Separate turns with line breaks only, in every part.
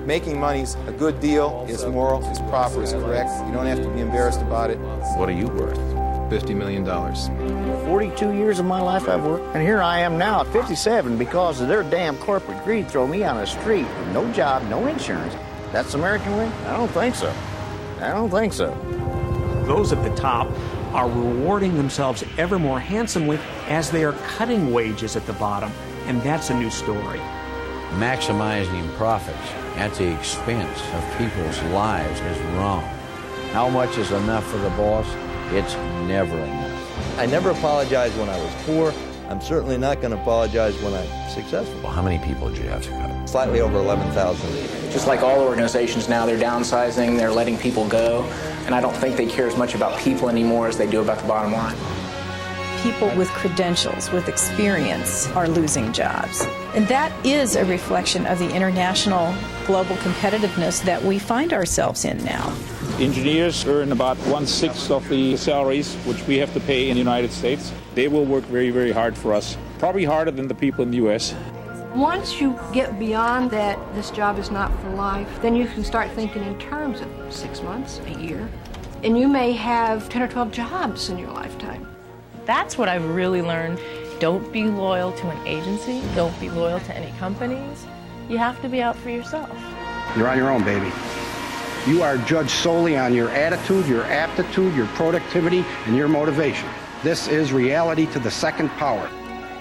Making money's a good deal, it's moral, it's proper, it's correct. You don't have to be embarrassed about it.
What are you worth?
$50 million.
42 years of my life I've worked, and here I am now at 57 because of their damn corporate greed throw me on the street with no job, no insurance. That's the American way? I don't think so. I don't think so.
Those at the top are rewarding themselves ever more handsomely as they are cutting wages at the bottom, and that's a new story.
Maximizing profits at the expense of people's lives is wrong. How much is enough for the boss? It's never enough.
I never apologized when I was poor. I'm certainly not going to apologize when I'm successful.
Well, how many people did you have to cut?
Slightly over 11,000.
Just like all organizations now, they're downsizing, they're letting people go, and I don't think they care as much about people anymore as they do about the bottom line.
People with credentials, with experience, are losing jobs. And that is a reflection of the international global competitiveness that we find ourselves in now.
Engineers earn about 1/6 of the salaries which we have to pay in the United States. They will work very, very hard for us, probably harder than the people in the U.S.
Once you get beyond that, this job is not for life, then you can start thinking in terms of 6 months, a year, and you may have 10 or 12 jobs in your lifetime.
That's what I've really learned. Don't be loyal to an agency. Don't be loyal to any companies. You have to be out for yourself.
You're on your own, baby. You are judged solely on your attitude, your aptitude, your productivity, and your motivation. This is reality to the second power.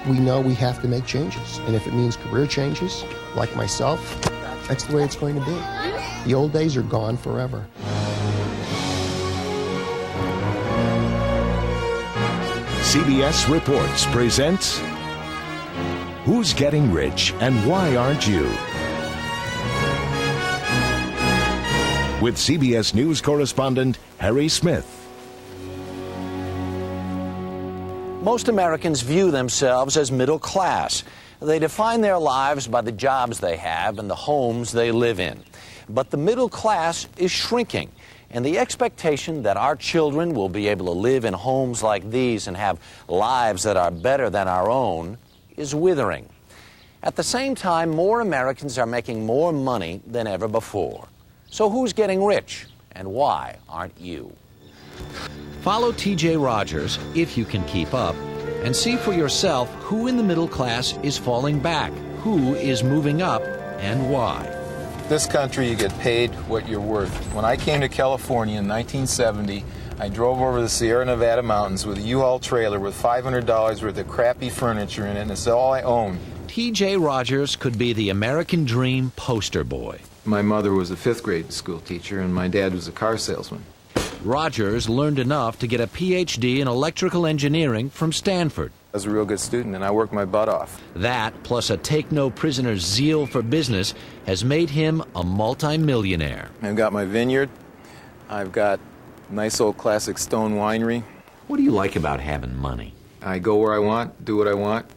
We know we have to make changes, and if it means career changes, like myself, that's the way it's going to be. The old days are gone forever.
CBS Reports presents Who's Getting Rich and Why Aren't You? With CBS News correspondent Harry Smith.
Most Americans view themselves as middle class. They define their lives by the jobs they have and the homes they live in. But the middle class is shrinking, and the expectation that our children will be able to live in homes like these and have lives that are better than our own is withering. At the same time, more Americans are making more money than ever before. So who's getting rich, and why aren't you? Follow TJ Rogers, if you can keep up, and see for yourself who in the middle class is falling back, who is moving up, and why.
This country, you get paid what you're worth. When I came to California in 1970, I drove over the Sierra Nevada mountains with a U-Haul trailer with $500 worth of crappy furniture in it, and it's all I own.
TJ Rogers could be the American dream poster boy.
My mother was a 5th grade school teacher, and my dad was a car salesman.
Rogers learned enough to get a PhD in electrical engineering from Stanford.
I was a real good student, and I worked my butt off.
That, plus a take-no-prisoner's zeal for business, has made him a multi-millionaire.
I've got my vineyard. I've got a nice old classic stone winery.
What do you like about having money?
I go where I want, do what I want.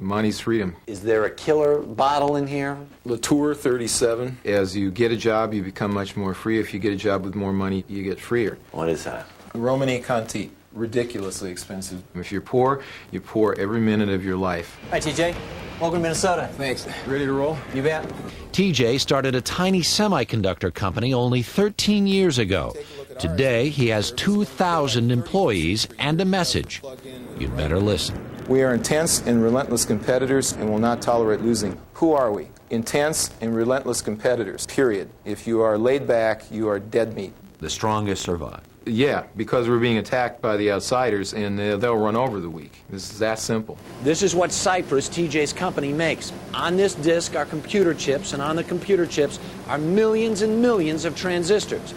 Money's freedom.
Is there a killer bottle in here?
Latour 37. As you get a job, you become much more free. If you get a job with more money, you get freer.
What is that?
Romany Conti. Ridiculously expensive. If you're poor, you pour every minute of your life.
Hi, TJ. Welcome to Minnesota.
Thanks. Ready to roll?
You bet.
TJ started a tiny semiconductor company only 13 years ago. Today, he has 2,000 employees and a message. You'd better listen.
We are intense and relentless competitors and will not tolerate losing. Who are we? Intense and relentless competitors, period. If you are laid back, you are dead meat.
The strongest survive.
Yeah, because we're being attacked by the outsiders, and they'll run over the weak. This is that simple.
This is what Cypress, TJ's company, makes. On this disk are computer chips, and on the computer chips are millions and millions of transistors.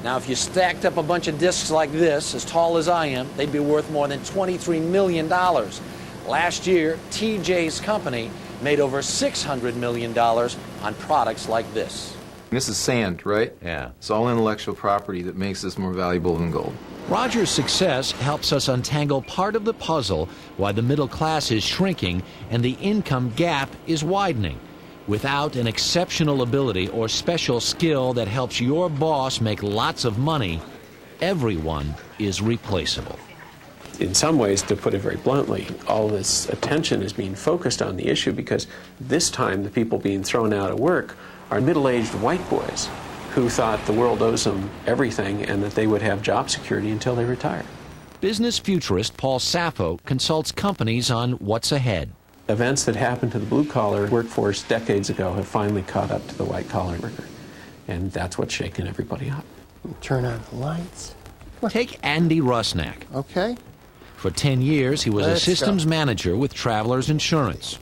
Now, if you stacked up a bunch of disks like this, as tall as I am, they'd be worth more than $23 million. Last year, TJ's company made over $600 million on products like this.
This is sand, right?
Yeah.
It's all intellectual property that makes this more valuable than gold.
Rogers' success helps us untangle part of the puzzle why the middle class is shrinking and the income gap is widening. Without an exceptional ability or special skill that helps your boss make lots of money, everyone is replaceable.
In some ways, to put it very bluntly, all this attention is being focused on the issue because this time the people being thrown out of work are middle-aged white boys who thought the world owes them everything and that they would have job security until they retire.
Business futurist Paul Sappho consults companies on what's ahead.
Events that happened to the blue-collar workforce decades ago have finally caught up to the white-collar worker, and that's what's shaking everybody up.
Turn on the lights.
Take Andy Rusnak.
Okay.
For 10 years, he was a systems manager with Travelers Insurance.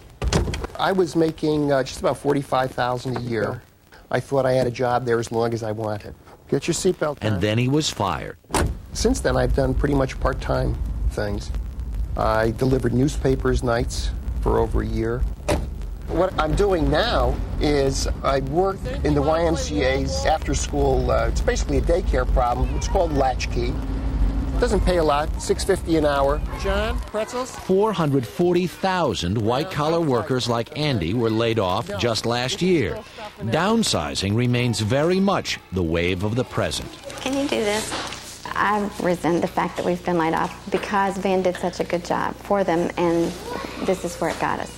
I was making just about $45,000 a year. I thought I had a job there as long as I wanted. Get your seatbelt on.
And then he was fired.
Since then, I've done pretty much part-time things. I delivered newspapers nights for over a year. What I'm doing now is I work in the YMCA's after-school, it's basically a daycare problem. It's called Latchkey. Doesn't pay a lot, $6.50 an hour. John, pretzels?
440,000 white-collar workers like Andy were laid off just last year. Downsizing remains very much the wave of the present.
Can you do this? I resent the fact that we've been laid off because Van did such a good job for them, and this is where it got us.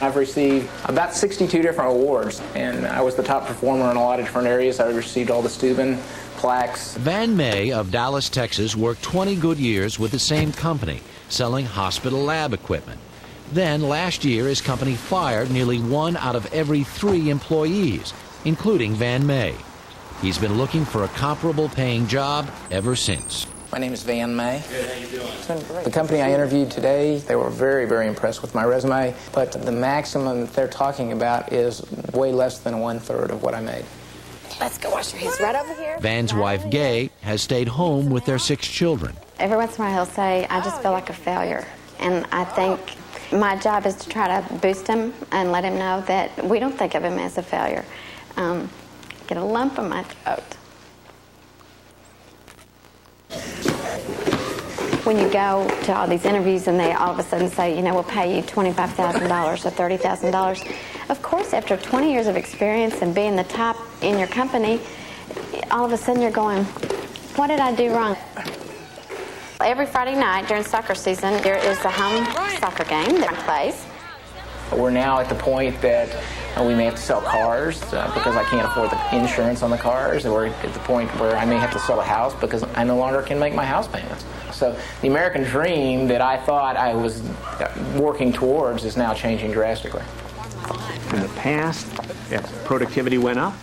I've received about 62 different awards, and I was the top performer in a lot of different areas. I received all the Steuben plaques.
Van May of Dallas, Texas, worked 20 good years with the same company, selling hospital lab equipment. Then, last year, his company fired nearly 1 out of every 3 employees, including Van May. He's been looking for a comparable paying job ever since.
My name is Van May.
Good, how you doing?
It's been great. The company I interviewed today, they were very, very impressed with my resume, but the maximum that they're talking about is way less than 1/3 of what I made.
Let's go wash your hands right over here.
Van's wife, Gay, has stayed home with their 6 children.
Every once in a while he'll say, I just feel like a failure. And I think my job is to try to boost him and let him know that we don't think of him as a failure. Get a lump in my throat. When you go to all these interviews and they all of a sudden say, you know, we'll pay you $25,000 or $30,000. Of course, after 20 years of experience and being the top in your company, all of a sudden you're going, what did I do wrong? Every Friday night during soccer season, there is a home soccer game that plays.
We're now at the point that we may have to sell cars because I can't afford the insurance on the cars. We're at the point where I may have to sell a house because I no longer can make my house payments. So the American dream that I thought I was working towards is now changing drastically.
In the past, as productivity went up,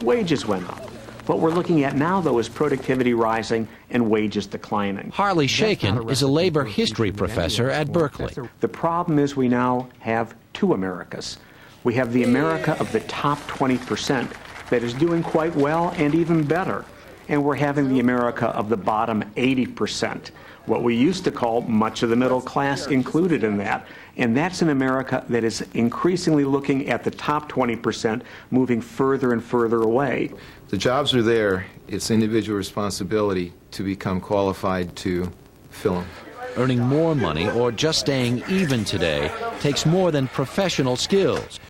wages went up. What we're looking at now, though, is productivity rising and wages declining.
Harley Shaken is a labor history professor at Berkeley.
The problem is we now have 2 Americas. We have the America of the top 20% that is doing quite well and even better. And we're having the America of the bottom 80%, what we used to call much of the middle class included in that. And that's an America that is increasingly looking at the top 20%, moving further and further away.
The jobs are there. It's individual responsibility to become qualified to fill them.
Earning more money or just staying even today takes more than professional skills.